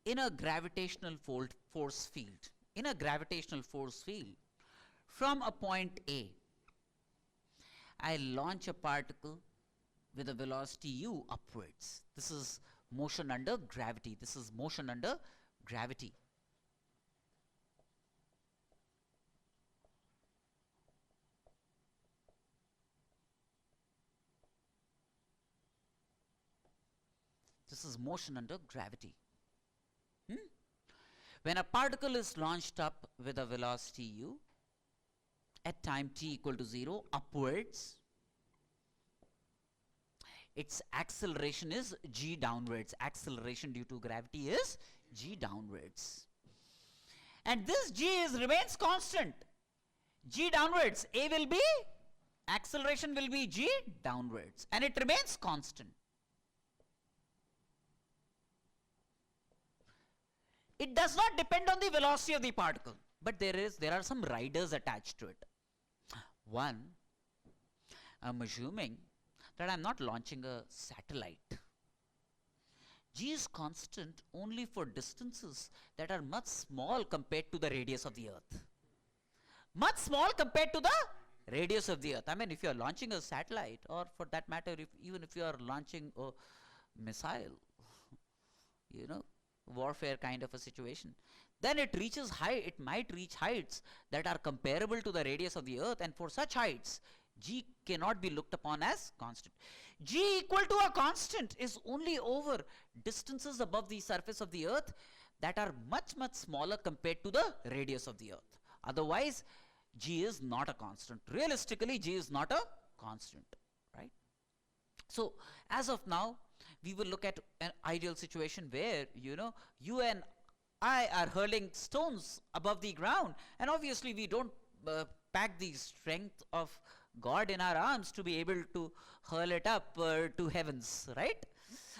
in a gravitational force field, from a point A, I launch a particle with a velocity u upwards. This is motion under gravity. This is motion under gravity. This is motion under gravity. When a particle is launched up with a velocity u at time t equal to 0 upwards, its acceleration is g downwards. Acceleration due to gravity is g downwards. And this g remains constant. G downwards, A will be, acceleration will be g downwards, and it remains constant. It does not depend on the velocity of the particle, but there are some riders attached to it. One, I'm assuming that I'm not launching a satellite. G is constant only for distances that are much small compared to the radius of the Earth. Much small compared to the radius of the Earth. I mean, if you are launching a satellite, or for that matter, even if you are launching a missile, you know, warfare kind of a situation, then it might reach heights that are comparable to the radius of the Earth, and for such heights, G cannot be looked upon as constant. G equal to a constant is only over distances above the surface of the Earth that are much, much smaller compared to the radius of the Earth. Otherwise, G is not a constant. Realistically, G is not a constant, right? So, as of now, we will look at an ideal situation where, you know, you and I are hurling stones above the ground, and obviously we don't pack the strength of God in our arms to be able to hurl it up to heavens, right?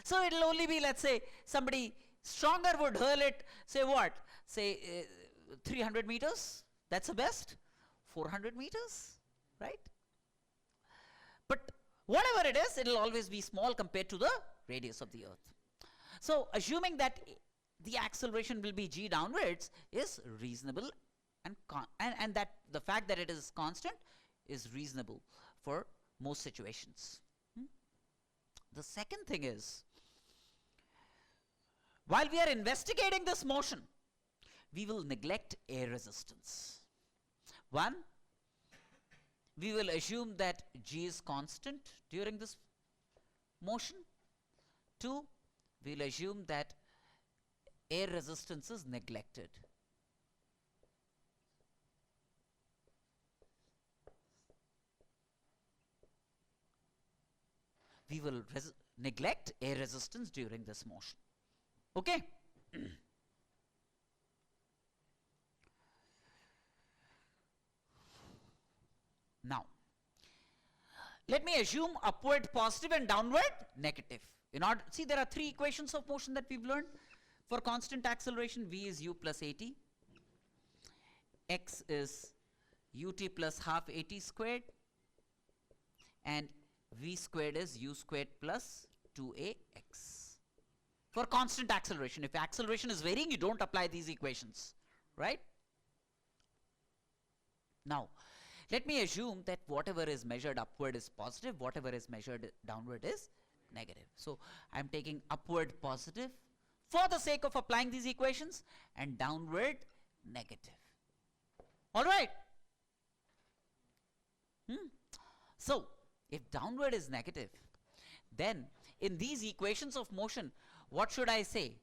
So it'll only be, let's say, somebody stronger would hurl it, say what? Say 300 meters, that's the best, 400 meters, right? But whatever it is, it'll always be small compared to the radius of the Earth. So assuming that the acceleration will be g downwards is reasonable, and that the fact that it is constant is reasonable for most situations. The second thing is, while we are investigating this motion, we will neglect air resistance. One, we will assume that g is constant during this motion. Two, we will assume that air resistance is neglected. We will neglect air resistance during this motion. Okay? Now, let me assume upward positive and downward negative. See, there are three equations of motion that we've learned. For constant acceleration, v is u plus at, x is ut plus half at squared, and v squared is u squared plus 2ax. For constant acceleration, if acceleration is varying, you don't apply these equations, right? Now, let me assume that whatever is measured upward is positive, whatever is measured downward is negative. So I'm taking upward positive for the sake of applying these equations, and downward negative. All right. So if downward is negative, then in these equations of motion, what should I say?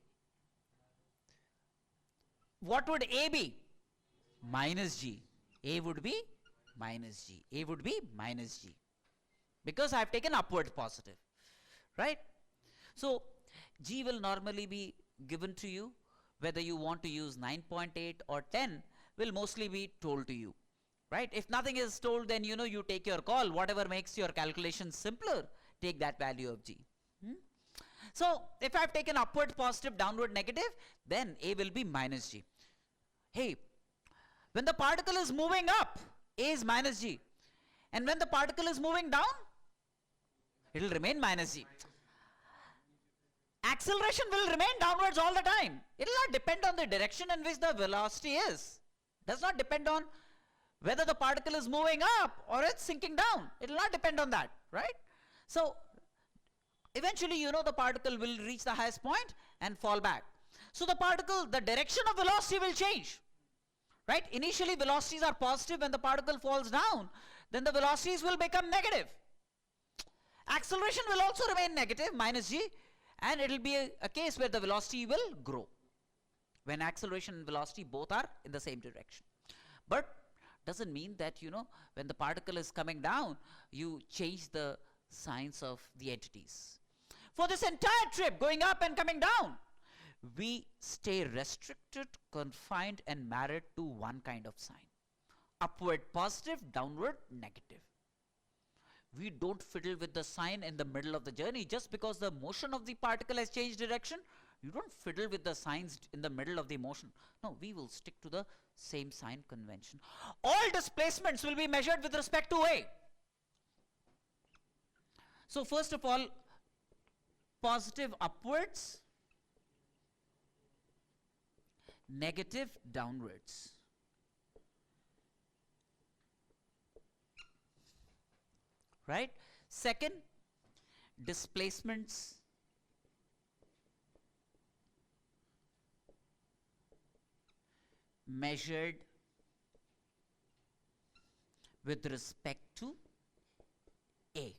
What would A be? Minus G. A would be minus G. A would be minus G. Because I have taken upward positive, right? So G will normally be given to you. Whether you want to use 9.8 or 10 will mostly be told to you, right? If nothing is told, then you know, you take your call. Whatever makes your calculation simpler, take that value of G. So if I've taken upward positive, downward negative, then A will be minus G. Hey, when the particle is moving up, A is minus G. And when the particle is moving down, it will remain minus G. acceleration will remain downwards all the time. It will not depend on the direction in which the velocity is. Does not depend on whether the particle is moving up or it's sinking down. It will not depend on that, right? So eventually, you know, the particle will reach the highest point and fall back. So the particle, the direction of velocity will change, right? Initially velocities are positive. When the particle falls down, then the velocities will become negative. Acceleration will also remain negative, minus g, and it will be a case where the velocity will grow when acceleration and velocity both are in the same direction. But doesn't mean that, you know, when the particle is coming down, you change the signs of the entities. For this entire trip, going up and coming down, we stay restricted, confined, and married to one kind of sign. Upward positive, downward negative. We don't fiddle with the sign in the middle of the journey. Just because the motion of the particle has changed direction, you don't fiddle with the signs in the middle of the motion. No, we will stick to the same sign convention. All displacements will be measured with respect to A. So first of all, positive upwards, negative downwards. Right? Second, displacements measured with respect to A.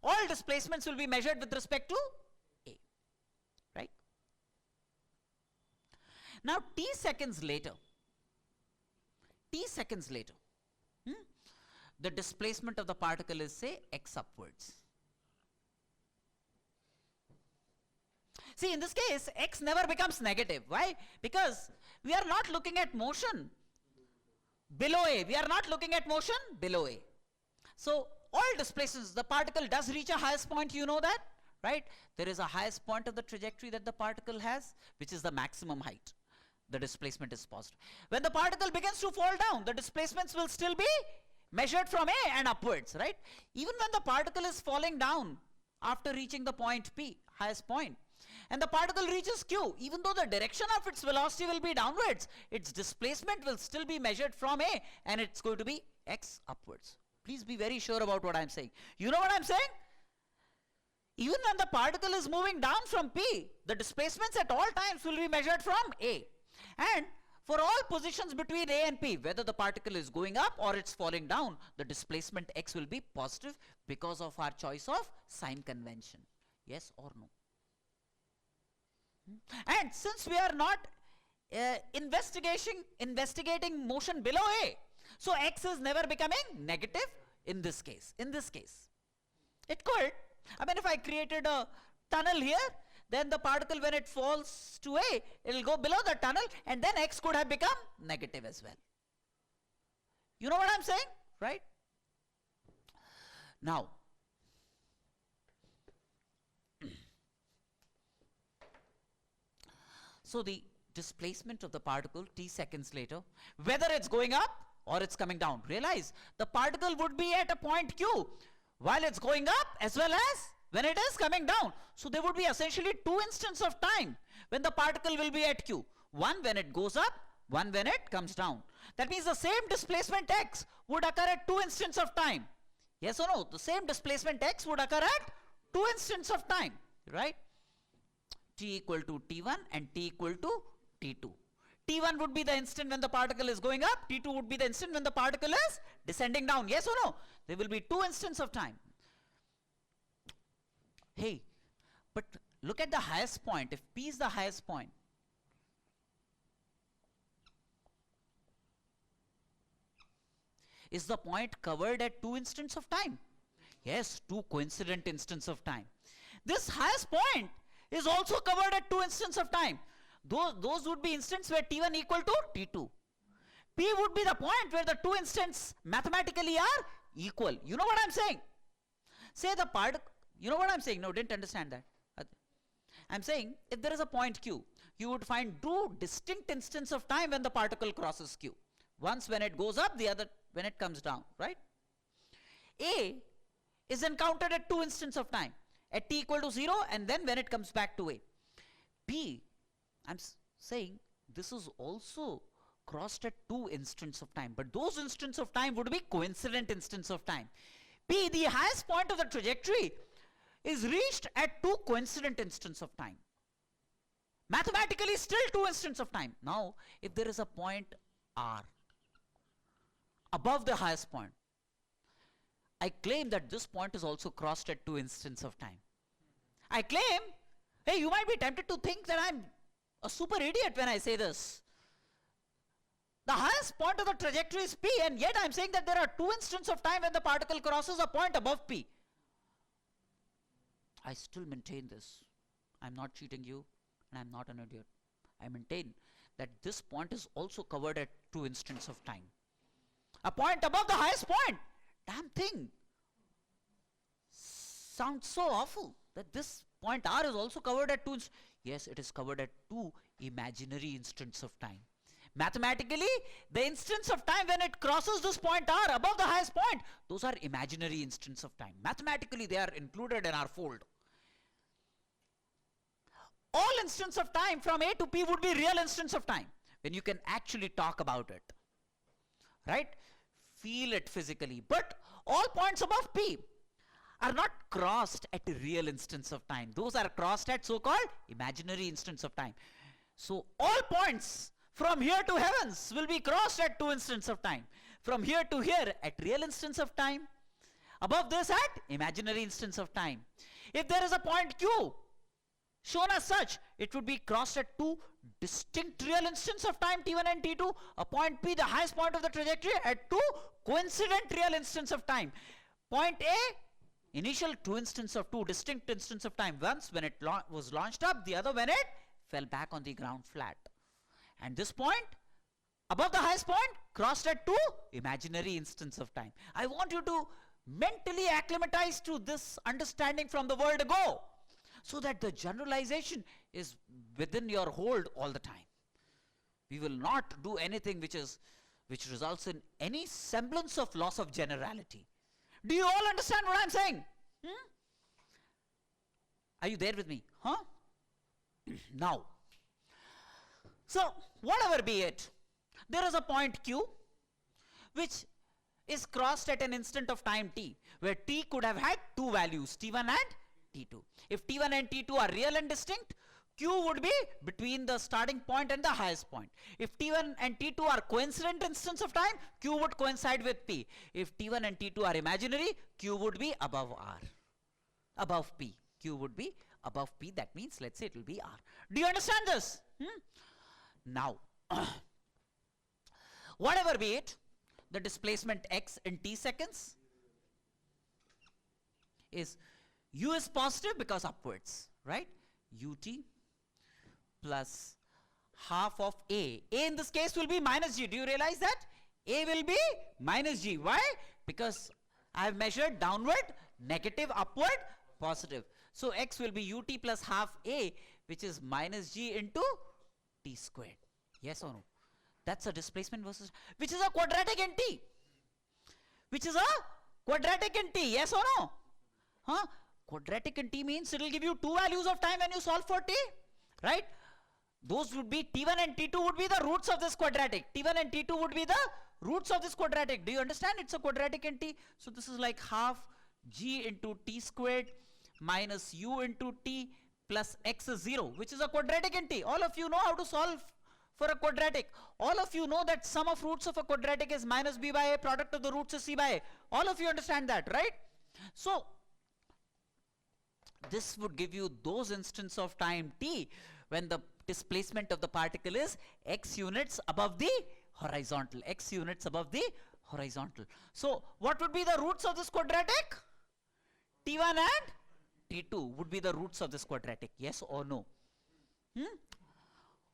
All displacements will be measured with respect to A, right? Now t seconds later, the displacement of the particle is, say, x upwards. See, in this case, x never becomes negative. Why? Because we are not looking at motion below A. We are not looking at motion below A. So all displacements, the particle does reach a highest point, you know that, right? There is a highest point of the trajectory that the particle has, which is the maximum height. The displacement is positive. When the particle begins to fall down, the displacements will still be measured from A and upwards, right? Even when the particle is falling down after reaching the point P, highest point, and the particle reaches Q, even though the direction of its velocity will be downwards, its displacement will still be measured from A, and it's going to be x upwards. Please be very sure about what I'm saying. You know what I'm saying? Even when the particle is moving down from P, the displacements at all times will be measured from A. And for all positions between A and P, whether the particle is going up or it's falling down, the displacement x will be positive because of our choice of sign convention. Yes or no? And since we are not investigating motion below A, so x is never becoming negative in this case. It could. I mean, if I created a tunnel here, then the particle, when it falls to A, it will go below the tunnel, and then x could have become negative as well. You know what I'm saying, right? Now, so the displacement of the particle t seconds later, whether it's going up or it's coming down, realize the particle would be at a point Q while it's going up as well as when it is coming down. So there would be essentially two instants of time when the particle will be at Q. One when it goes up, one when it comes down. That means the same displacement x would occur at two instants of time. Yes or no? The same displacement x would occur at two instants of time, right? T equal to T1 and T equal to T2. T1 would be the instant when the particle is going up. T2 would be the instant when the particle is descending down. Yes or no? There will be two instants of time. Hey, but look at the highest point. If P is the highest point, is the point covered at two instants of time? Yes, two coincident instants of time. This highest point is also covered at two instants of time. Those would be instants where T1 equal to T2. P would be the point where the two instants mathematically are equal. You know what I'm saying? Say the particle, you know what I'm saying? No, didn't understand that. I'm saying if there is a point Q, you would find two distinct instants of time when the particle crosses Q. Once when it goes up, the other when it comes down, right? A is encountered at two instants of time. at t equal to 0, and then when it comes back to a. P, I'm saying this is also crossed at 2 instants of time, but those instants of time would be coincident instants of time. P, the highest point of the trajectory, is reached at 2 coincident instants of time. Mathematically still 2 instants of time. Now if there is a point R above the highest point, I claim that this point is also crossed at 2 instants of time. I claim, hey, you might be tempted to think that I'm a super idiot when I say this. The highest point of the trajectory is P, and yet I'm saying that there are 2 instants of time when the particle crosses a point above P. I still maintain this. I'm not cheating you, and I'm not an idiot. I maintain that this point is also covered at 2 instants of time. A point above the highest point. Damn thing. Sounds so awful that this point R is also covered at 2 instants. Yes, it is covered at 2 imaginary instants of time. Mathematically, the instants of time when it crosses this point R above the highest point, those are imaginary instants of time. Mathematically, they are included in our fold. All instants of time from A to P would be real instants of time when you can actually talk about it, right? Feel it physically. But all points above P are not crossed at a real instance of time. Those are crossed at so-called imaginary instants of time. So all points from here to heavens will be crossed at 2 instants of time. From here to here at real instance of time. Above this at imaginary instance of time. If there is a point Q shown as such, it would be crossed at 2 distinct real instants of time, T1 and T2. A point P, the highest point of the trajectory, at 2 coincident real instants of time. Point A, initial 2 instants of 2 distinct instants of time. Once when it was launched up, the other when it fell back on the ground flat. And this point, above the highest point, crossed at 2 imaginary instants of time. I want you to mentally acclimatize to this understanding from the word ago, so that the generalization is within your hold all the time. We will not do anything which results in any semblance of loss of generality. Do you all understand what I'm saying? Are you there with me? Huh? Now, so whatever be it, there is a point Q which is crossed at an instant of time T, where T could have had 2 values, T1 and T2. If T1 and T2 are real and distinct, Q would be between the starting point and the highest point. If T1 and T2 are coincident instants of time, Q would coincide with P. If T1 and T2 are imaginary, Q would be above R. Above P. Q would be above P. That means, let's say it will be R. Do you understand this? Now, whatever be it, the displacement x in t seconds is u is positive because upwards, right? Ut plus half of a. A in this case will be minus g. Do you realize that? A will be minus g. Why? Because I have measured downward, negative, upward, positive. So x will be ut plus half a, which is minus g into t squared. Yes or no? That's a displacement versus, which is a quadratic in t. Which is a quadratic in t. Yes or no? Huh? Quadratic in t means it will give you 2 values of time when you solve for t. Right? Those would be T1 and T2 would be the roots of this quadratic. T1 and T2 would be the roots of this quadratic. Do you understand? It's a quadratic in t. So this is like half g into t squared minus u into t plus x is 0, which is a quadratic in t. All of you know how to solve for a quadratic. All of you know that sum of roots of a quadratic is minus b by a, product of the roots is c by a. All of you understand that, right? So this would give you those instants of time t when the displacement of the particle is x units above the horizontal. X units above the horizontal. So what would be the roots of this quadratic? T1 and T2 would be the roots of this quadratic. Yes or no?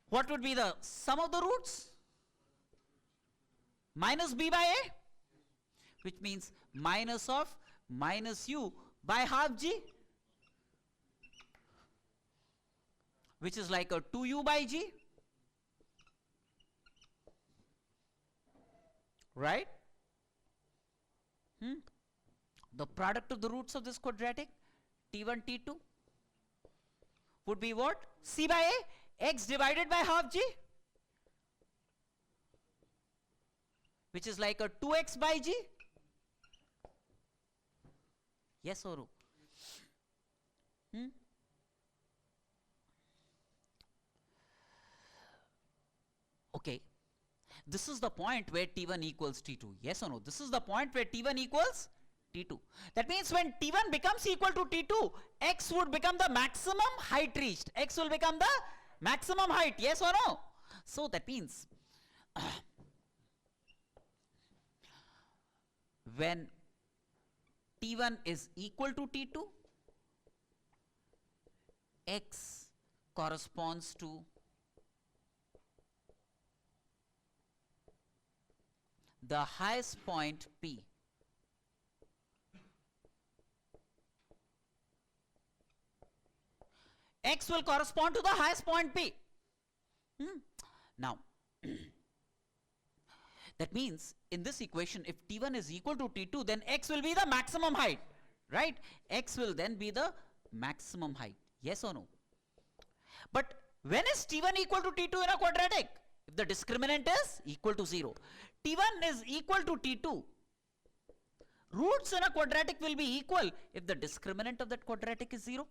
What would be the sum of the roots? Minus b by a, which means minus of minus u by half g, which is like a 2u by g, right? The product of the roots of this quadratic, T1, T2 would be what? C by A, x divided by half g, which is like a 2x by g. Yes or no? Okay. This is the point where T1 equals T2. Yes or no? This is the point where T1 equals T2. That means when T1 becomes equal to T2, x would become the maximum height reached. X will become the maximum height. Yes or no? So that means when T1 is equal to T2, x corresponds to the highest point P. X will correspond to the highest point P. Now, that means in this equation, if T1 is equal to T2, then x will be the maximum height, right? X will then be the maximum height. Yes or no? But when is T1 equal to T2 in a quadratic? If the discriminant is equal to 0. T1 is equal to T2. Roots in a quadratic will be equal if the discriminant of that quadratic is 0.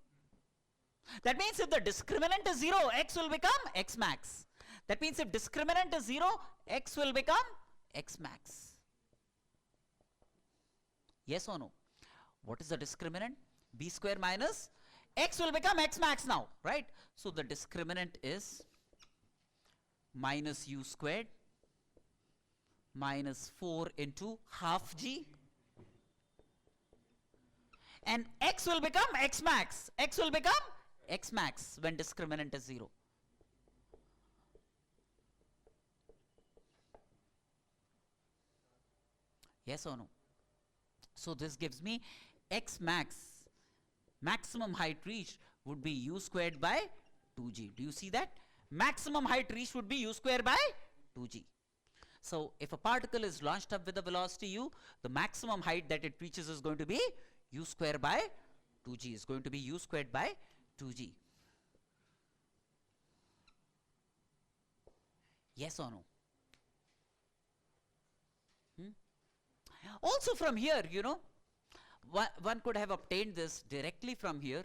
That means if the discriminant is 0, x will become x max. That means if discriminant is 0, x will become x max. Yes or no? What is the discriminant? B square minus x will become x max now, right? So the discriminant is minus u squared minus 4 into half g, and x will become x max. X will become x max when discriminant is 0. Yes or no? So this gives me x max, maximum height reached would be u squared by 2g. Do you see that? Maximum height reached would be u squared by 2g. So if a particle is launched up with a velocity u, the maximum height that it reaches is going to be u squared by 2g, is going to be u squared by 2g. Yes or no? Also from here, you know, one could have obtained this directly from here.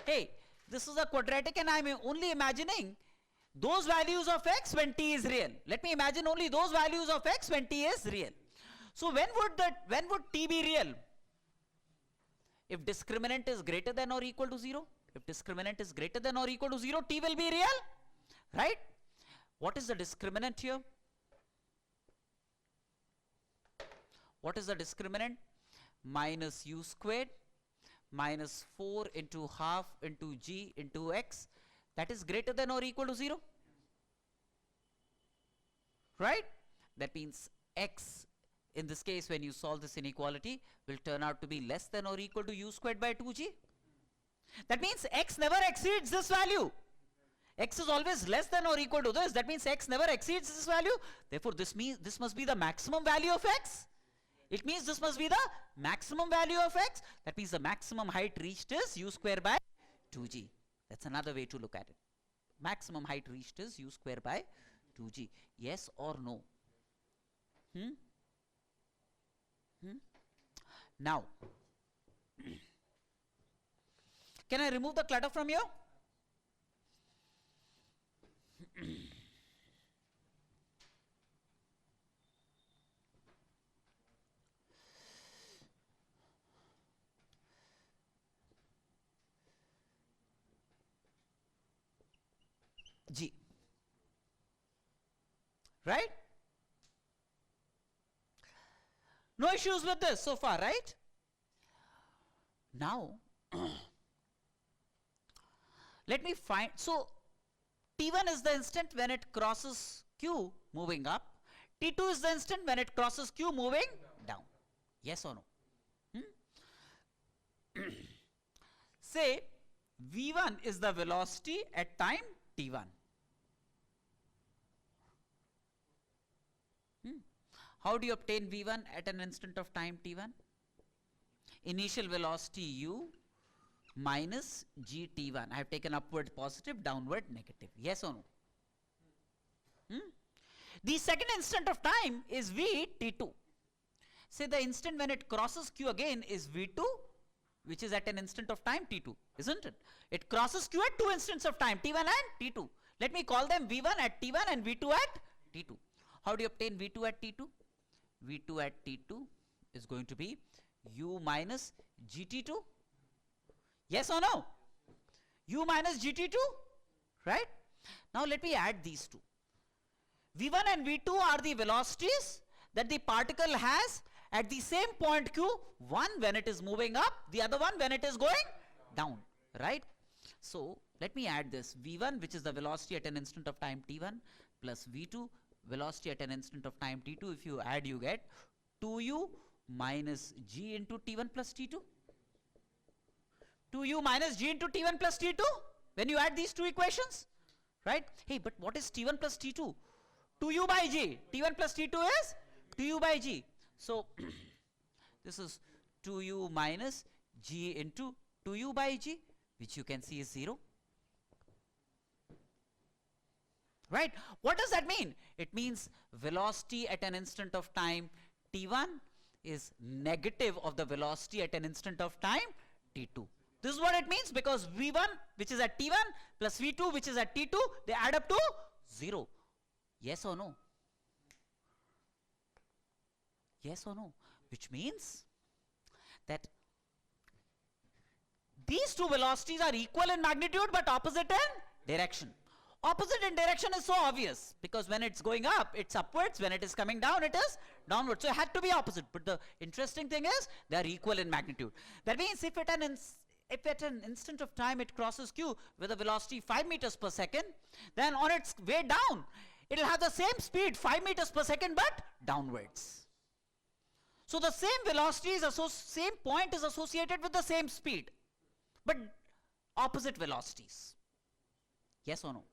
Hey, this is a quadratic and I'm only imagining those values of x when t is real. Let me imagine only those values of x when t is real. So when would t be real? If discriminant is greater than or equal to 0. If discriminant is greater than or equal to 0, t will be real, right? What is the discriminant here? What is the discriminant? Minus u squared minus 4 into half into g into x, that is greater than or equal to 0, right? That means x, in this case when you solve this inequality, will turn out to be less than or equal to u squared by 2g. That means x never exceeds this value. X is always less than or equal to this. That means x never exceeds this value. Therefore this means this must be the maximum value of x. It means this must be the maximum value of x. That means the maximum height reached is u square by 2g. That's another way to look at it. Maximum height reached is u square by 2g. Yes or no? Now, can I remove the clutter from here? G. Right? No issues with this so far, right? Now, let me find, so T1 is the instant when it crosses Q moving up. T2 is the instant when it crosses Q moving down. Yes or no? Say V1 is the velocity at time T1. How do you obtain V1 at an instant of time T1? Initial velocity u minus gt1. I have taken upward positive, downward negative. Yes or no? The second instant of time is v t2. Say the instant when it crosses q again is v2, which is at an instant of time t2, isn't it? It crosses q at two instants of time, t1 and t2. Let me call them v1 at t1 and v2 at t2. How do you obtain v2 at t2? v2 at t2 is going to be u minus gt2. Yes or no? U minus gt2, right? Now let me add these two. v1 and v2 are the velocities that the particle has at the same point q, one when it is moving up, the other one when it is going down, right? So let me add this. v1, which is the velocity at an instant of time t1, plus v2, velocity at an instant of time t2. If you add, you get 2u minus g into t1 plus t2. 2u minus g into t1 plus t2 when you add these two equations, right? Hey, but what is t1 plus t2? 2u by g. t1 plus t2 is 2u by g. So this is 2u minus g into 2u by g, which you can see is 0. Right? What does that mean? It means velocity at an instant of time t1 is negative of the velocity at an instant of time t2. This is what it means, because v1, which is at t1, plus v2, which is at t2, they add up to 0. Yes or no? Yes or no? Which means that these two velocities are equal in magnitude but opposite in direction. Opposite in direction is so obvious, because when it's going up, it's upwards. When it is coming down, it is downwards. So it had to be opposite. But the interesting thing is they are equal in magnitude. That means if at an instant of time it crosses q with a velocity 5 meters per second, then on its way down, it will have the same speed 5 meters per second but downwards. So the same velocity is same point is associated with the same speed, but opposite velocities. Yes or no?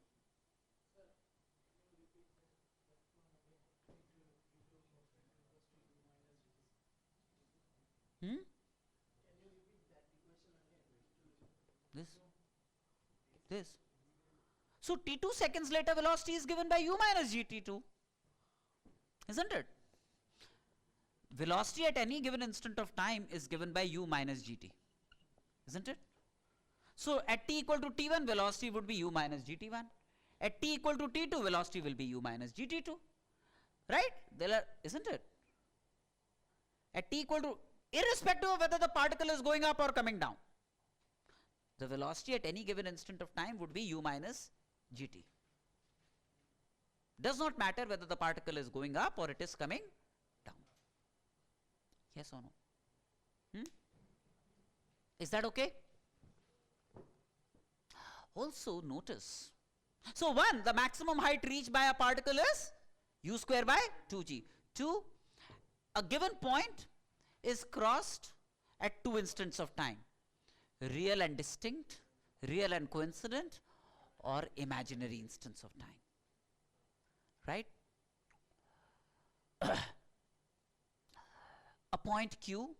This. So t2 seconds later velocity is given by u minus gt2, isn't it? Velocity at any given instant of time is given by u minus gt, isn't it? So at t equal to t1, velocity would be u minus gt1. At t equal to t2, velocity will be u minus gt2, right? Isn't it? At t equal to, irrespective of whether the particle is going up or coming down, the velocity at any given instant of time would be u minus gt. Does not matter whether the particle is going up or it is coming down. Yes or no? Is that okay? Also notice, so 1, the maximum height reached by a particle is u square by 2g. 2, a given point is crossed at 2 instants of time. Real and distinct, real and coincident, or imaginary instance of time, right? A point q,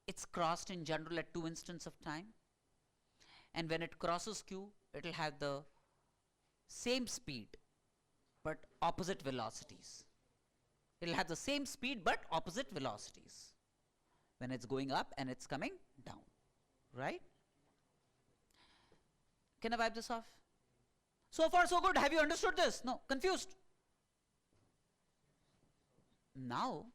it's crossed in general at 2 instants of time, and when it crosses q, it will have the same speed but opposite velocities. It will have the same speed but opposite velocities when it's going up and it's coming down, right? Can I wipe this off? So far so good. Have you understood this? No? Confused? Now,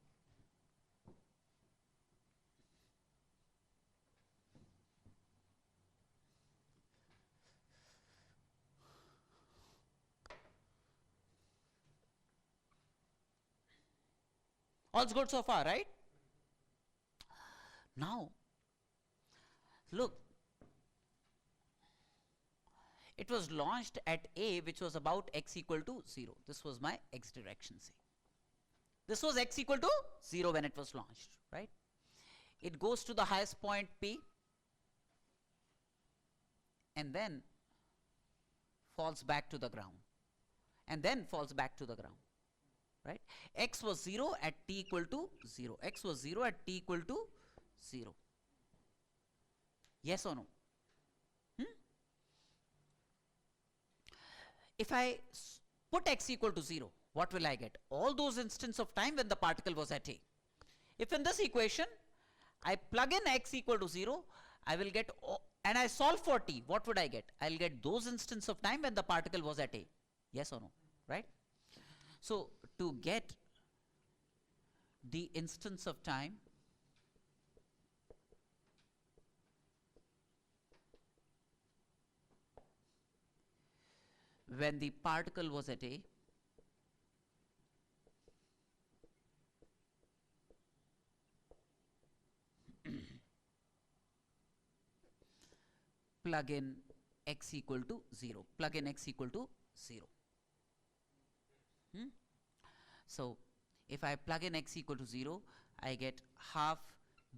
all's good so far, right? Now, look, it was launched at A, which was about x equal to 0. This was my x direction, say. This was x equal to 0 when it was launched, right? It goes to the highest point P and then falls back to the ground, and then falls back to the ground, right? X was 0 at t equal to 0. X was 0 at t equal to 0. Yes or no? If I put x equal to 0, what will I get? All those instants of time when the particle was at A. If in this equation, I plug in x equal to 0, I will get, and I solve for t, what would I get? I'll get those instants of time when the particle was at A. Yes or no? Right? So, to get the instance of time when the particle was at A, plug in x equal to 0. Plug in x equal to 0. So, if I plug in x equal to 0, I get half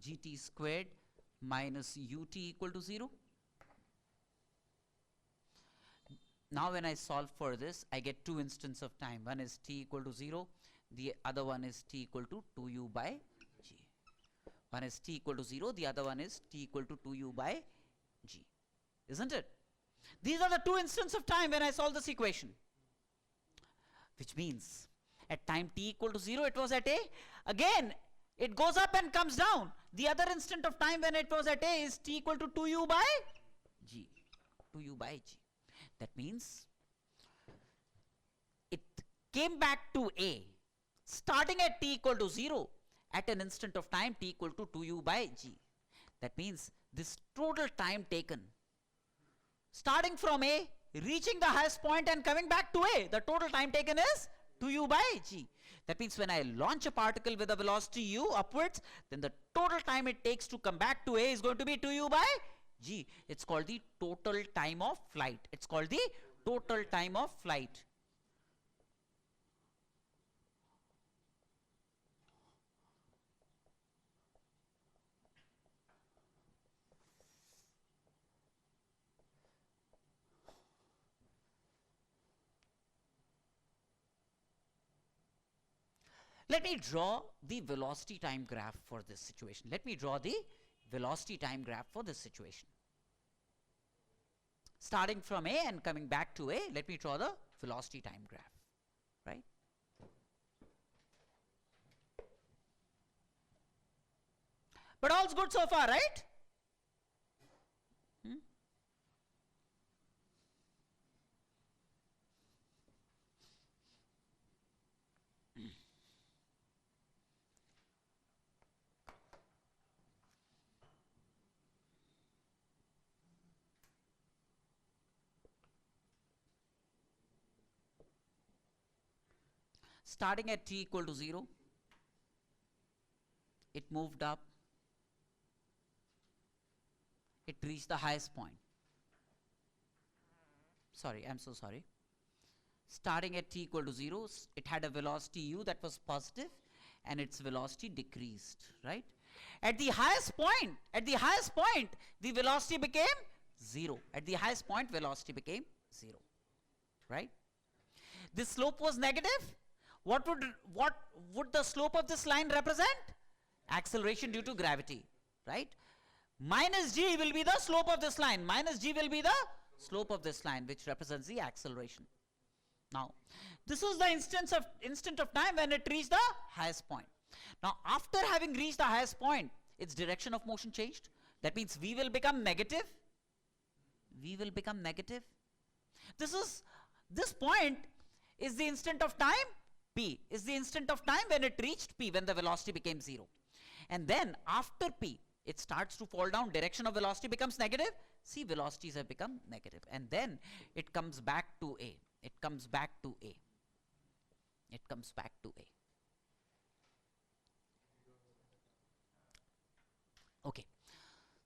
gt squared minus ut equal to 0. Now when I solve for this, I get two instants of time. One is t equal to 0, the other one is t equal to 2u by g. One is t equal to 0, the other one is t equal to 2u by g. Isn't it? These are the two instants of time when I solve this equation. Which means at time t equal to 0, it was at A. Again, it goes up and comes down. The other instant of time when it was at A is t equal to 2u by g. 2u by g. That means it came back to A, starting at t equal to 0, at an instant of time t equal to 2u by g. That means this total time taken, starting from A, reaching the highest point and coming back to A, the total time taken is 2u by g. That means when I launch a particle with a velocity u upwards, then the total time it takes to come back to A is going to be 2u by g. It's called the total time of flight. It's called the total time of flight. Let me draw the velocity time graph for this situation. Let me draw the velocity time graph for this situation. Starting from A and coming back to A, let me draw the velocity time graph, right? But all's good so far, right? Starting at t equal to 0, it moved up, it reached the highest point. Sorry, I'm so sorry. Starting at t equal to 0, it had a velocity u that was positive and its velocity decreased, right? At the highest point, the velocity became 0. At the highest point, velocity became 0, right? This slope was negative. What would the slope of this line represent? Acceleration due to gravity, right? Minus g will be the slope of this line. Minus g will be the slope of this line, which represents the acceleration. Now, this was the instant of time when it reached the highest point. Now, after having reached the highest point, its direction of motion changed. That means v will become negative. V will become negative. This point is the instant of time p, is the instant of time when it reached p, when the velocity became 0. And then after p, it starts to fall down, direction of velocity becomes negative. See, velocities have become negative. And then it comes back to A. It comes back to A. It comes back to A. Okay.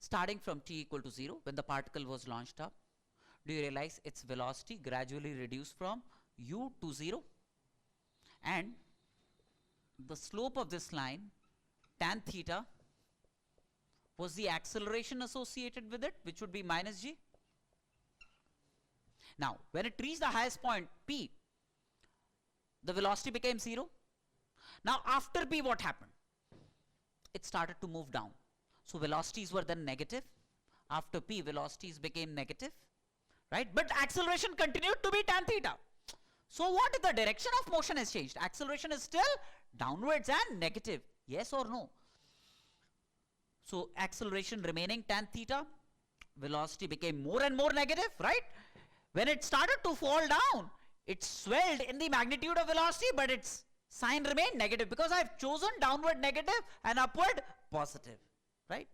Starting from t equal to 0, when the particle was launched up, do you realize its velocity gradually reduced from u to 0? And the slope of this line, tan theta, was the acceleration associated with it, which would be minus g. Now, when it reached the highest point, p, the velocity became 0. Now, after p, what happened? It started to move down. So, velocities were then negative. After p, velocities became negative, right? But acceleration continued to be tan theta. So what if the direction of motion has changed? Acceleration is still downwards and negative. Yes or no? So acceleration remaining tan theta, velocity became more and more negative, right? When it started to fall down, it swelled in the magnitude of velocity, but its sign remained negative because I've chosen downward negative and upward positive, right?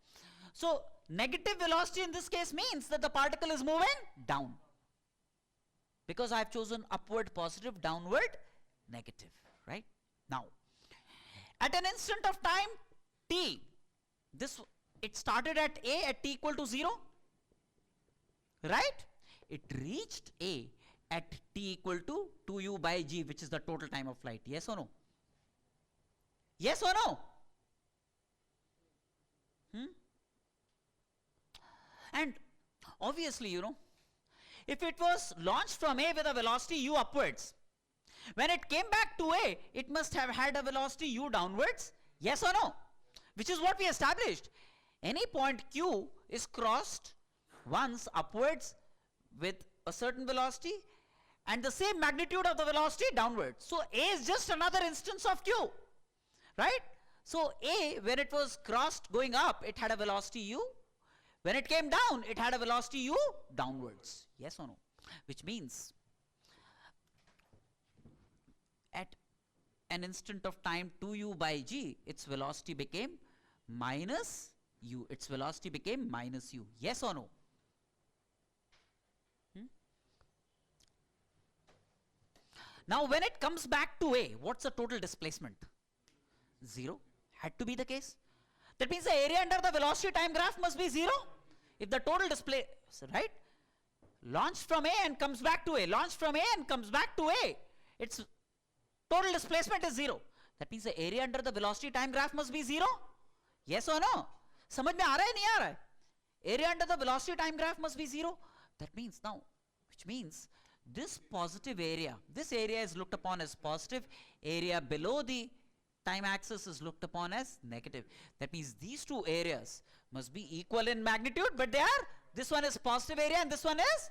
So negative velocity in this case means that the particle is moving down because I've chosen upward positive, downward negative, right? Now, at an instant of time t, it started at a at t equal to 0, right? It reached a at t equal to 2u by g, which is the total time of flight. Yes or no? Yes or no? And obviously, you know, if it was launched from a with a velocity u upwards, when it came back to a, it must have had a velocity u downwards. Yes or no? Which is what we established. Any point q is crossed once upwards with a certain velocity and the same magnitude of the velocity downwards. So a is just another instance of q, right? So a, when it was crossed going up, it had a velocity u. When it came down, it had a velocity u downwards. Yes or no? Which means at an instant of time 2u by g, its velocity became minus u. Its velocity became minus u. Yes or no? Now when it comes back to a, what's the total displacement? 0. Had to be the case. That means the area under the velocity time graph must be 0. If the total right? Launched from a and comes back to a, launched from a and comes back to a, its total displacement is 0. That means the area under the velocity time graph must be 0. Yes or no? समझ में आ रहा है नहीं आ रहा है? Area under the velocity time graph must be 0. That means now, which means this positive area, this area is looked upon as positive, area below the time axis is looked upon as negative. That means these two areas must be equal in magnitude, but they are, this one is positive area and this one is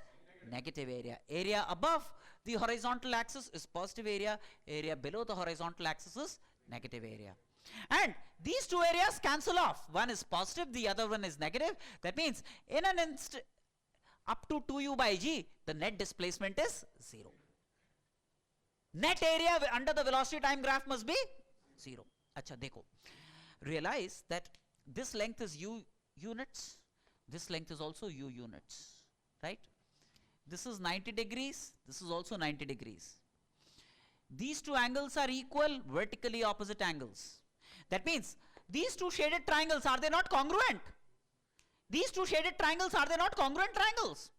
negative area. Area above the horizontal axis is positive area, area below the horizontal axis is negative area. And these two areas cancel off. One is positive, the other one is negative. That means in an instant, up to 2u by g, the net displacement is 0. Net area under the velocity time graph must be 0. Acha, dekho. Realize that this length is u units, this length is also u units, right? This is 90 degrees, this is also 90 degrees. These two angles are equal, vertically opposite angles. That means these two shaded triangles, are they not congruent? These two shaded triangles, are they not congruent triangles?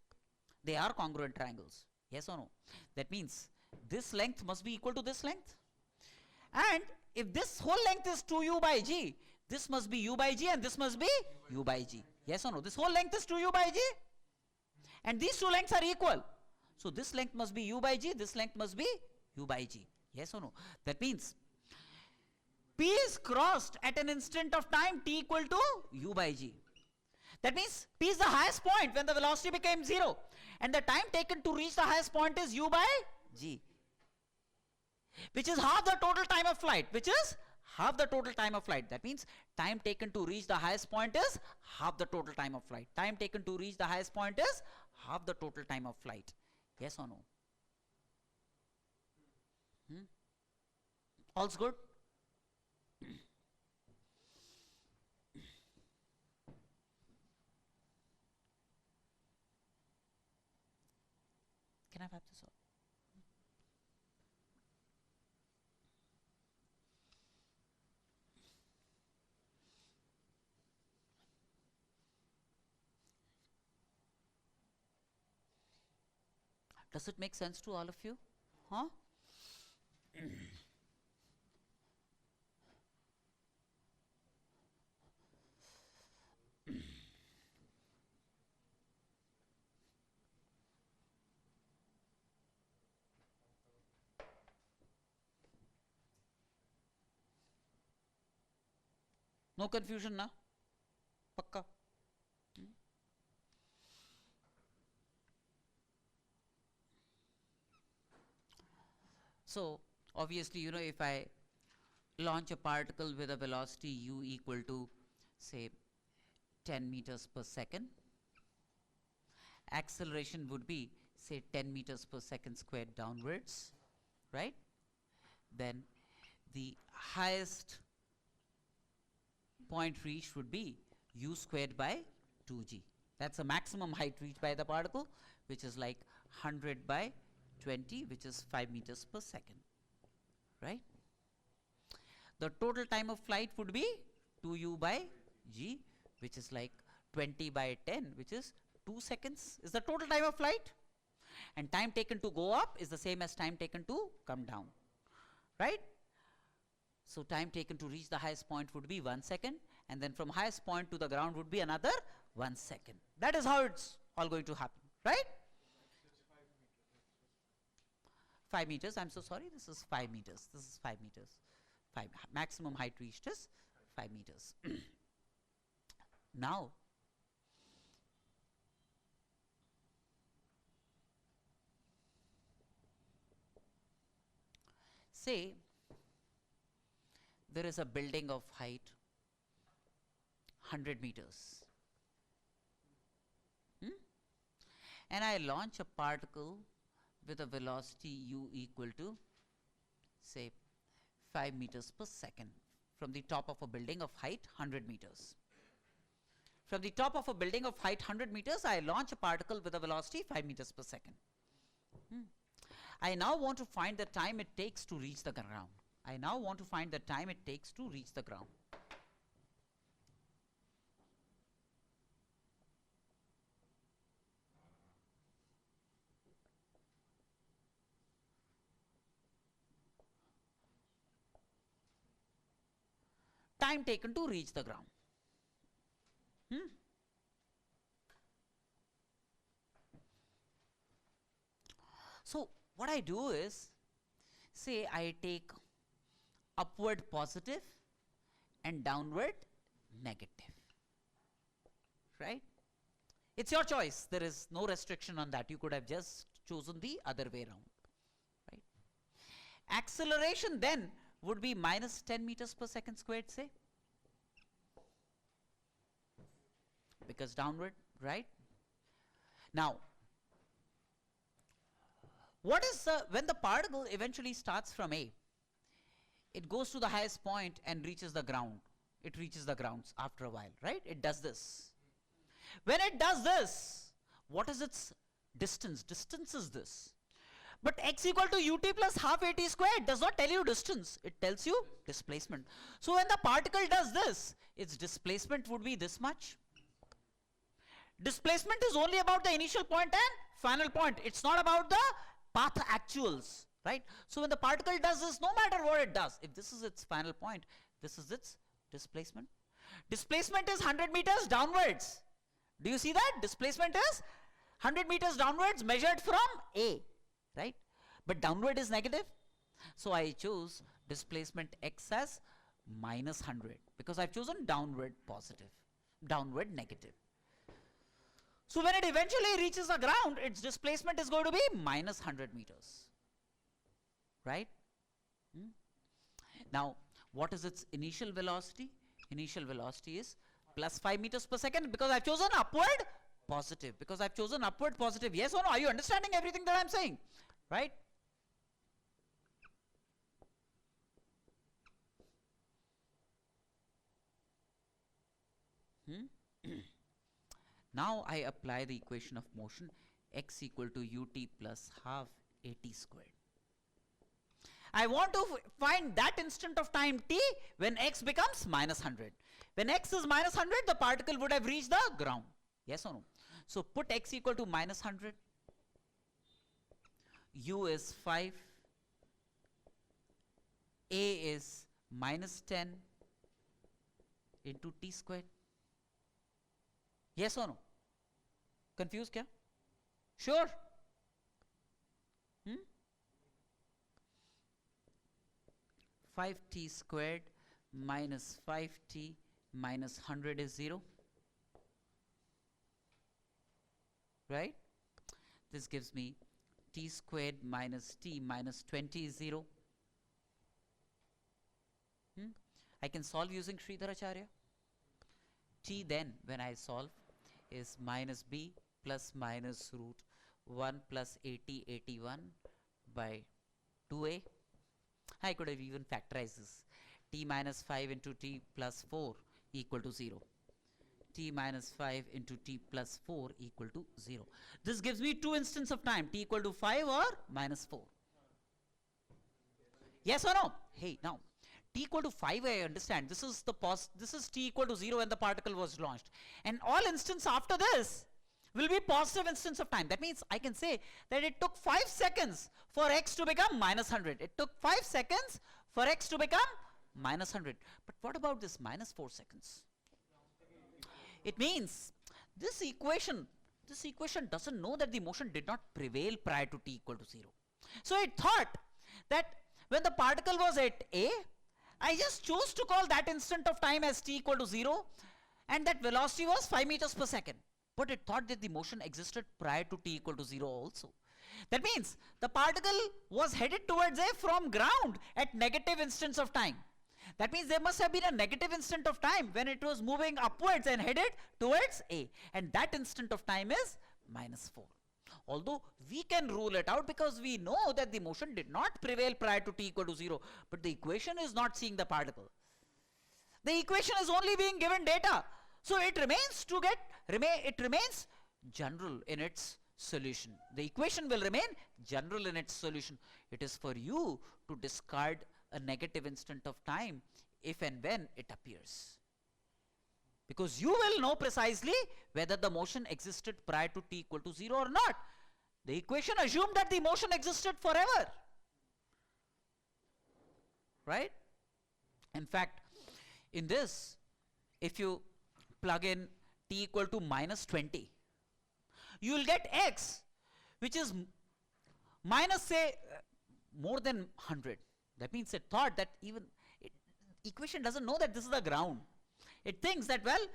They are congruent triangles. Yes or no? That means this length must be equal to this length. And if this whole length is 2u by g, this must be u by g and this must be u by g. Yes or no? This whole length is 2u by g. And these two lengths are equal. So this length must be u by g, this length must be u by g. Yes or no? That means p is crossed at an instant of time t equal to u by g. That means p is the highest point when the velocity became 0. And the time taken to reach the highest point is u by g. Which is half the total time of flight. Which is half the total time of flight. That means time taken to reach the highest point is half the total time of flight. Time taken to reach the highest point is half the total time of flight. Yes or no? All's good? Can I have this up? Does it make sense to all of you? Huh? No confusion, na? Pakka. So obviously, you know, if I launch a particle with a velocity u equal to say 10 meters per second, acceleration would be say 10 meters per second squared downwards, right? Then the highest point reached would be u squared by 2g. That's the maximum height reached by the particle, which is like 100 by 20, which is 5 meters per second, right? The total time of flight would be 2u by g, which is like 20 by 10, which is 2 seconds is the total time of flight. And time taken to go up is the same as time taken to come down, right? So time taken to reach the highest point would be 1 second, and then from highest point to the ground would be another 1 second. That is how it's all going to happen, right? 5 meters, I'm so sorry, this is 5 meters. This is 5 meters. Maximum height reached is 5 meters. Now, say there is a building of height 100 meters. And I launch a particle with a velocity u equal to say 5 meters per second from the top of a building of height 100 meters. From the top of a building of height 100 meters, I launch a particle with a velocity 5 meters per second. I now want to find the time it takes to reach the ground. I now want to find the time it takes to reach the ground. Time taken to reach the ground. So what I do is, say I take upward positive and downward negative, right? It's your choice. There is no restriction on that. You could have just chosen the other way around, right? Acceleration then would be minus 10 meters per second squared, say, because downward, right? Now, what is when the particle eventually starts from A, it goes to the highest point and reaches the ground. It reaches the grounds after a while, right? It does this. When it does this, what is its distance? Distance is this. But x equal to ut plus half at squared does not tell you distance. It tells you displacement. So when the particle does this, its displacement would be this much. Displacement is only about the initial point and final point. It's not about the path actuals, right? So when the particle does this, no matter what it does, if this is its final point, this is its displacement. Displacement is 100 meters downwards. Do you see that? Displacement is 100 meters downwards measured from A, right? But downward is negative. So I choose displacement x as minus 100 because I've chosen downward positive, downward negative. So when it eventually reaches the ground, its displacement is going to be minus 100 meters, right? Now, what is its initial velocity? Initial velocity is plus 5 meters per second because I've chosen upward positive. Because I've chosen upward positive. Yes or no? Are you understanding everything that I'm saying? Right? Now I apply the equation of motion x equal to ut plus half at squared. I want to find that instant of time t when x becomes minus 100. When x is minus 100, the particle would have reached the ground. Yes or no? So put x equal to minus 100. U is 5. A is minus 10 into t squared. Yes or no? Confused kya? Sure? 5t squared minus 5t minus 100 is 0. Right? This gives me t squared minus t minus 20 is 0. I can solve using Sridharacharya. T then, when I solve, is minus b plus minus root 1 plus 81 by 2a. I could have even factorized this. T minus 5 into t plus 4 equal to 0. T minus 5 into t plus 4 equal to 0. This gives me two instants of time, t equal to 5 or minus 4. Yes or no? Hey, now t equal to 5, I understand. This is t equal to 0 when the particle was launched. And all instants after this will be positive instants of time. That means I can say that it took 5 seconds for x to become minus 100. It took 5 seconds for x to become minus 100. But what about this minus 4 seconds? It means this equation doesn't know that the motion did not prevail prior to t equal to 0. So it thought that when the particle was at A, I just chose to call that instant of time as t equal to 0, and that velocity was 5 meters per second. But it thought that the motion existed prior to t equal to 0 also. That means the particle was headed towards A from ground at negative instants of time. That means there must have been a negative instant of time when it was moving upwards and headed towards A. And that instant of time is minus 4. Although we can rule it out because we know that the motion did not prevail prior to t equal to 0. But the equation is not seeing the particle. The equation is only being given data. So it remains general in its solution. The equation will remain general in its solution. It is for you to discard a negative instant of time if and when it appears. Because you will know precisely whether the motion existed prior to t equal to 0 or not. The equation assumed that the motion existed forever. Right? In fact, in this, if you plug in t equal to minus 20, you will get x, which is minus, say, more than 100. That means it thought that equation doesn't know that this is the ground. It thinks that, well,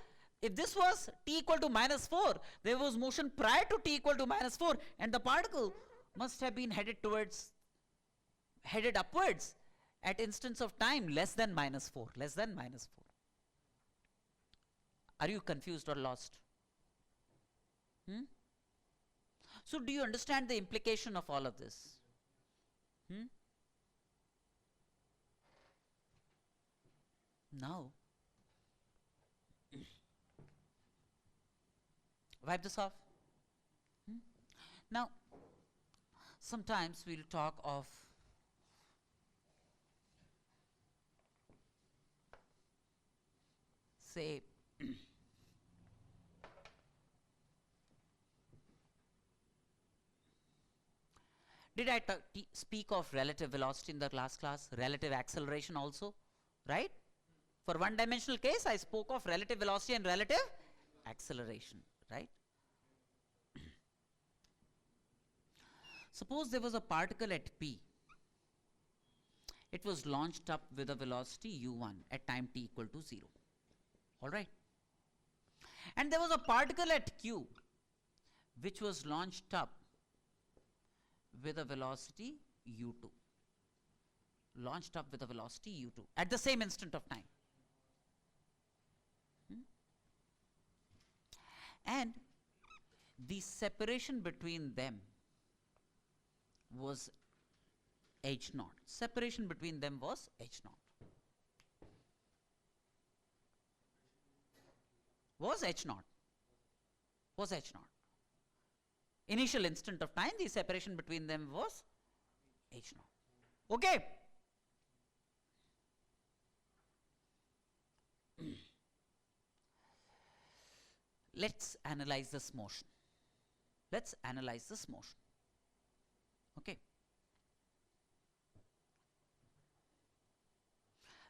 if this was t equal to minus 4, there was motion prior to t equal to minus 4, and the particle must have been headed upwards at instants of time less than minus 4. Are you confused or lost? So do you understand the implication of all of this? Now, wipe this off. Now, sometimes we'll talk of say did I speak of relative velocity in the last class? Relative acceleration also, right? For one-dimensional case, I spoke of relative velocity and relative acceleration, right? Suppose there was a particle at P. It was launched up with a velocity u1 at time t equal to 0. All right. And there was a particle at Q which was launched up with a velocity u2. Launched up with a velocity u2 at the same instant of time. And the separation between them was h naught. Separation between them was h naught. Was h naught. Initial instant of time, the separation between them was h naught. Okay. Let's analyze this motion. Okay.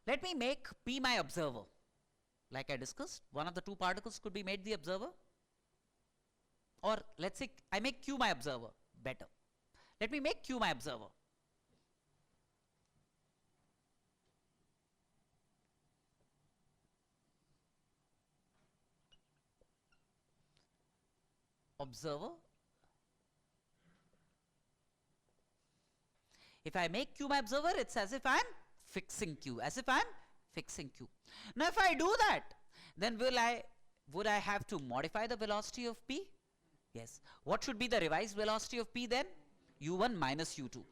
Let me make P my observer. Like I discussed, one of the two particles could be made the observer. Or let's say I make Q my observer. Better. Let me make Q my observer. Observer If I make Q my observer, it's as if I'm fixing Q, as if I'm fixing Q. Now if I do that, then would I have to modify the velocity of P? Yes. What should be the revised velocity of P then? U1 minus U2.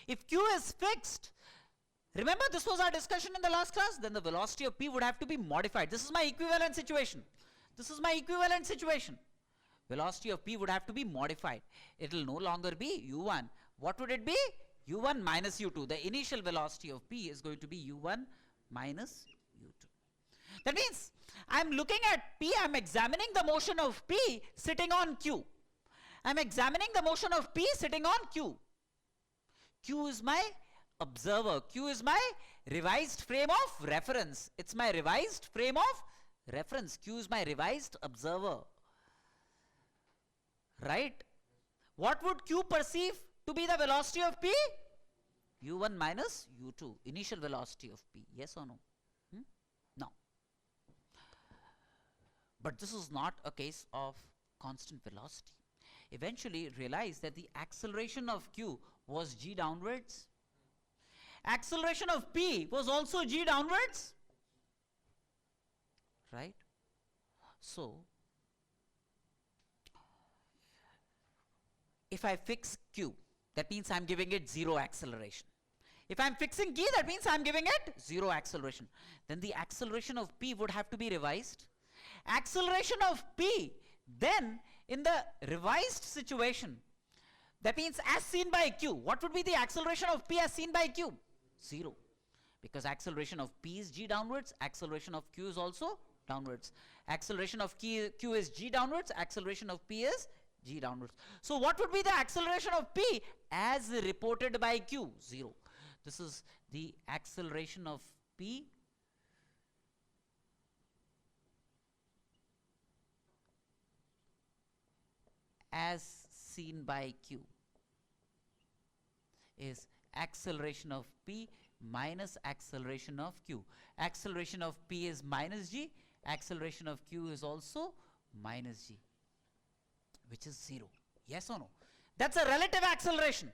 If Q is fixed, remember this was our discussion in the last class, then the velocity of P would have to be modified. This is my equivalent situation. This is my equivalent situation. Velocity of P would have to be modified. It will no longer be U1. What would it be? U1 minus U2. The initial velocity of P is going to be U1 minus U2. That means I'm looking at P, I'm examining the motion of P sitting on Q. I'm examining the motion of P sitting on Q. Q is my observer. Q is my revised frame of reference. It's my revised frame of reference. Q is my revised observer. Right? What would Q perceive to be the velocity of P? U1 minus U2. Initial velocity of P. Yes or no? No. But this is not a case of constant velocity. Eventually realize that the acceleration of Q was G downwards. Acceleration of P was also G downwards. Right? So, if I fix Q, that means I'm giving it zero acceleration. If I'm fixing G, that means I'm giving it zero acceleration. Then the acceleration of P would have to be revised. Acceleration of P, then in the revised situation, that means as seen by Q, what would be the acceleration of P as seen by Q? Zero. Because acceleration of P is G downwards, acceleration of Q is also downwards. Acceleration of Q is G downwards, acceleration of P is G downwards. So what would be the acceleration of P as reported by Q? Zero. This is the acceleration of P as seen by Q is acceleration of P minus acceleration of Q. Acceleration of P is minus G, acceleration of Q is also minus G, which is zero. Yes or no? That's a relative acceleration.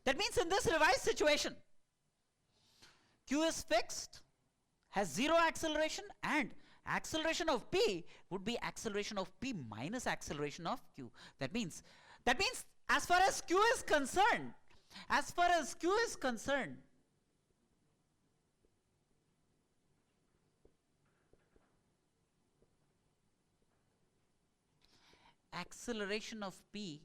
That means in this revised situation, Q is fixed, has zero acceleration, and acceleration of P would be acceleration of P minus acceleration of Q. That means as far as Q is concerned, acceleration of P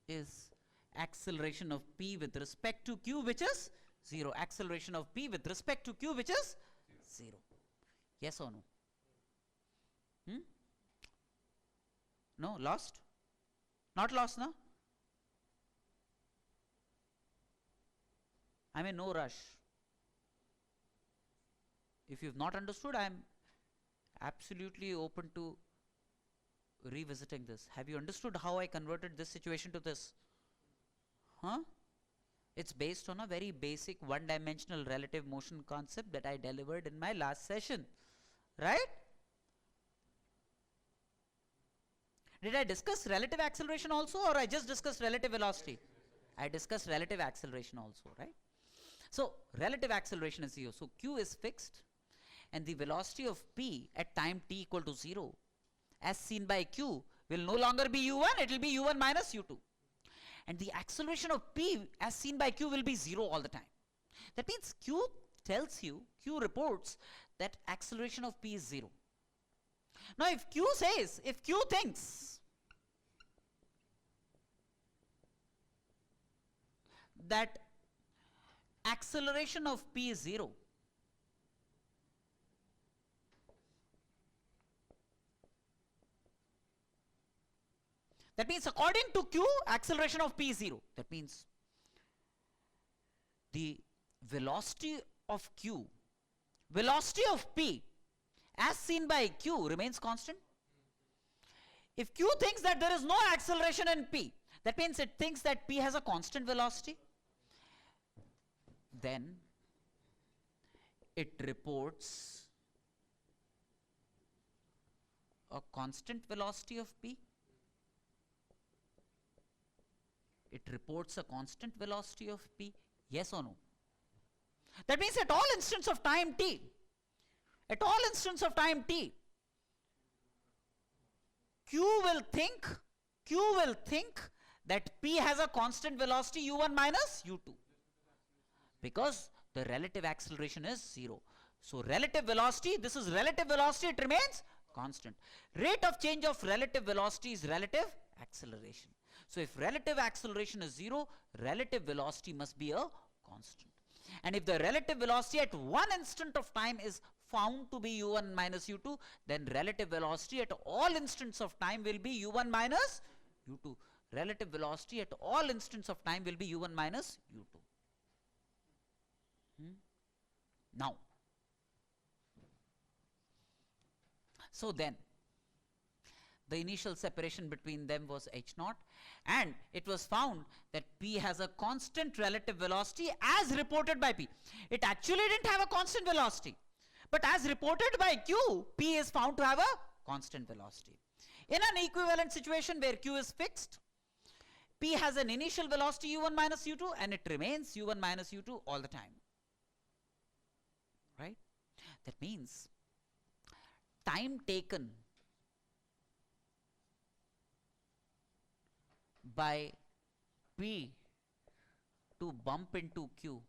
is acceleration of P with respect to Q, which is zero. Acceleration of P with respect to Q, which is zero. Yes or no? No? Lost? Not lost, no? I'm in no rush. If you've not understood, I'm absolutely open to revisiting this. Have you understood how I converted this situation to this? Huh? It's based on a very basic one-dimensional relative motion concept that I delivered in my last session. Right? Did I discuss relative acceleration also, or I just discussed relative velocity? I discussed relative acceleration also, right? So relative acceleration is zero. So Q is fixed, and the velocity of P at time t equal to 0 as seen by Q will no longer be U1, it will be U1 minus U2. And the acceleration of P as seen by Q will be 0 all the time. That means Q reports that acceleration of P is 0. Now if Q thinks that acceleration of P is 0, that means according to Q, acceleration of P is 0. That means the velocity of P as seen by Q remains constant. If Q thinks that there is no acceleration in P, that means it thinks that P has a constant velocity. Then it reports a constant velocity of P. it reports a constant velocity of p? Yes or no? That means at all instants of time t, at all instants of time t, Q will think that P has a constant velocity u1 minus u2 because the relative acceleration is 0. So relative velocity, this is relative velocity, it remains constant. Rate of change of relative velocity is relative acceleration. So if relative acceleration is 0, relative velocity must be a constant. And if the relative velocity at one instant of time is found to be u1 minus u2, then relative velocity at all instants of time will be u1 minus u2. Relative velocity at all instants of time will be u1 minus u2. Now, so then, the initial separation between them was h naught, and it was found that P has a constant relative velocity as reported by P. It actually didn't have a constant velocity, but as reported by Q, P is found to have a constant velocity. In an equivalent situation where Q is fixed, P has an initial velocity u1 minus u2 and it remains u1 minus u2 all the time. Right? That means time taken by P to bump into Q,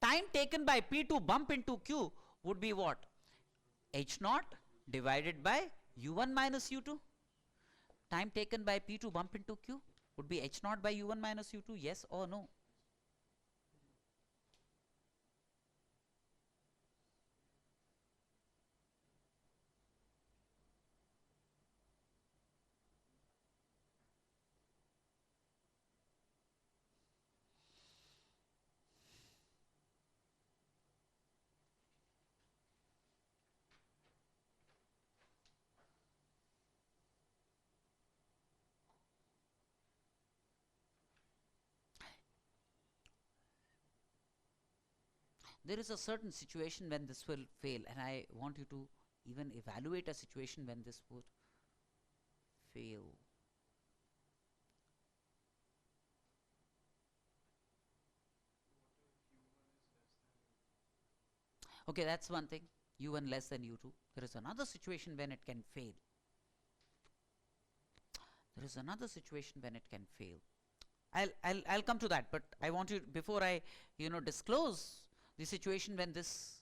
time taken by P to bump into Q would be what? H naught divided by u1 minus u2. Time taken by P to bump into Q would be h naught by u1 minus u2, yes or no? There is a certain situation when this will fail, and I want you to even evaluate a situation when this would fail. Okay, that's one thing, u1 less than u2. There is another situation when it can fail. There is another situation when it can fail. I'll come to that, but I want you, before I disclose the situation when this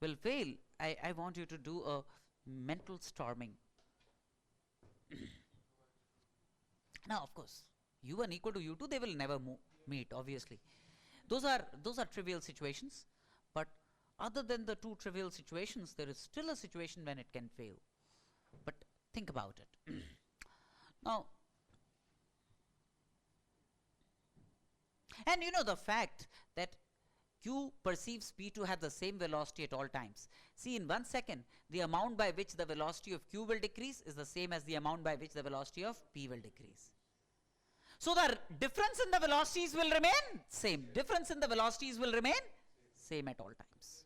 will fail, I want you to do a mental storming. Now, of course, u1 equal to u2, they will never meet, obviously. Those are trivial situations, but other than the two trivial situations, there is still a situation when it can fail. But think about it. Now, and the fact that Q perceives P to have the same velocity at all times. See, in 1 second, the amount by which the velocity of Q will decrease is the same as the amount by which the velocity of P will decrease. So the difference in the velocities will remain same. Difference in the velocities will remain same at all times.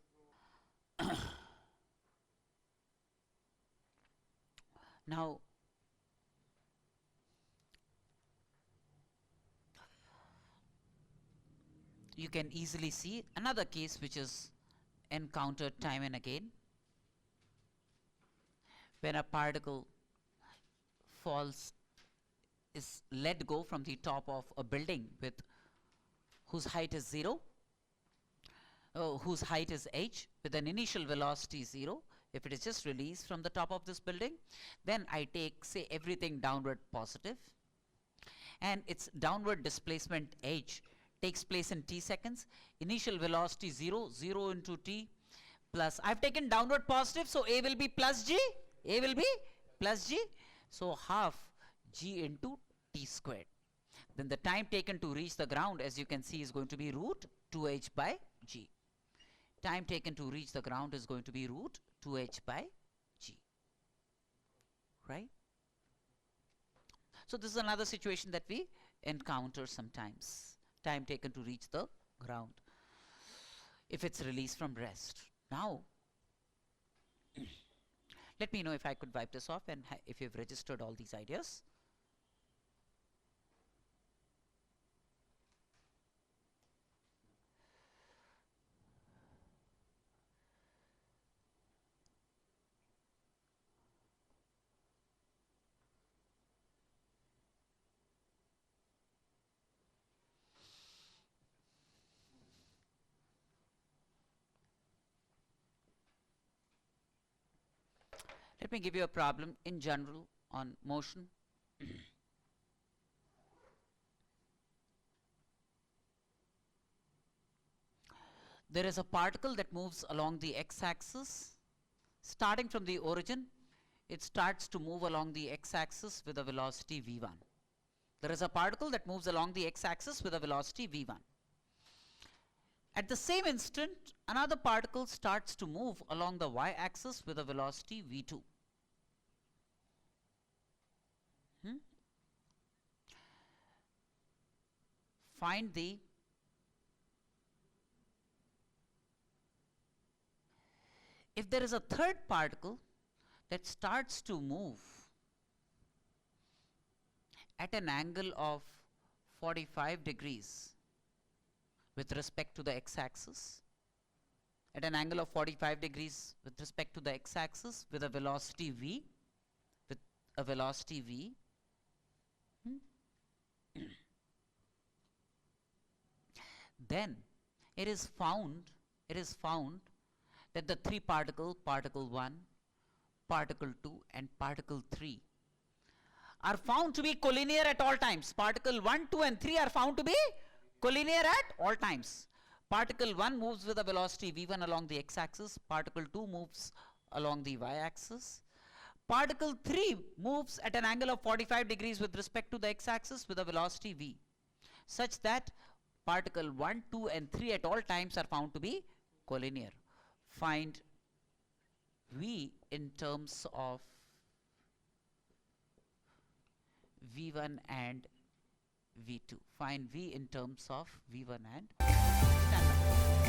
Now, you can easily see another case which is encountered time and again. When a particle is let go from the top of a building with whose height is 0, whose height is h, with an initial velocity 0. If it is just released from the top of this building, then I take, say, everything downward positive, and its downward displacement h takes place in t seconds. Initial velocity 0, 0 into t plus, I've taken downward positive, so a will be plus g, a will be plus g, so half g into t squared. Then the time taken to reach the ground, as you can see, is going to be root 2h by g. Time taken to reach the ground is going to be root 2h by g, right? So this is another situation that we encounter sometimes. Time taken to reach the ground if it's released from rest. Now, let me know if I could wipe this off and if you've registered all these ideas. Let me give you a problem in general on motion. There is a particle that moves along the x-axis. Starting from the origin, it starts to move along the x-axis with a velocity v1. There is a particle that moves along the x-axis with a velocity v1. At the same instant, another particle starts to move along the y-axis with a velocity v2. Find the if there is a third particle that starts to move at an angle of 45 degrees with respect to the x-axis, at an angle of 45 degrees with respect to the x-axis with a velocity v, then it is found that the three particle 1, particle 2 and particle 3 are found to be collinear at all times. Particle 1, 2 and 3 are found to be collinear at all times. Particle 1 moves with a velocity v1 along the x-axis, particle 2 moves along the y-axis. Particle 3 moves at an angle of 45 degrees with respect to the x-axis with a velocity v, such that particle 1, 2 and 3 at all times are found to be collinear. Find v in terms of v1 and v2. Find v in terms of v1 and stand up.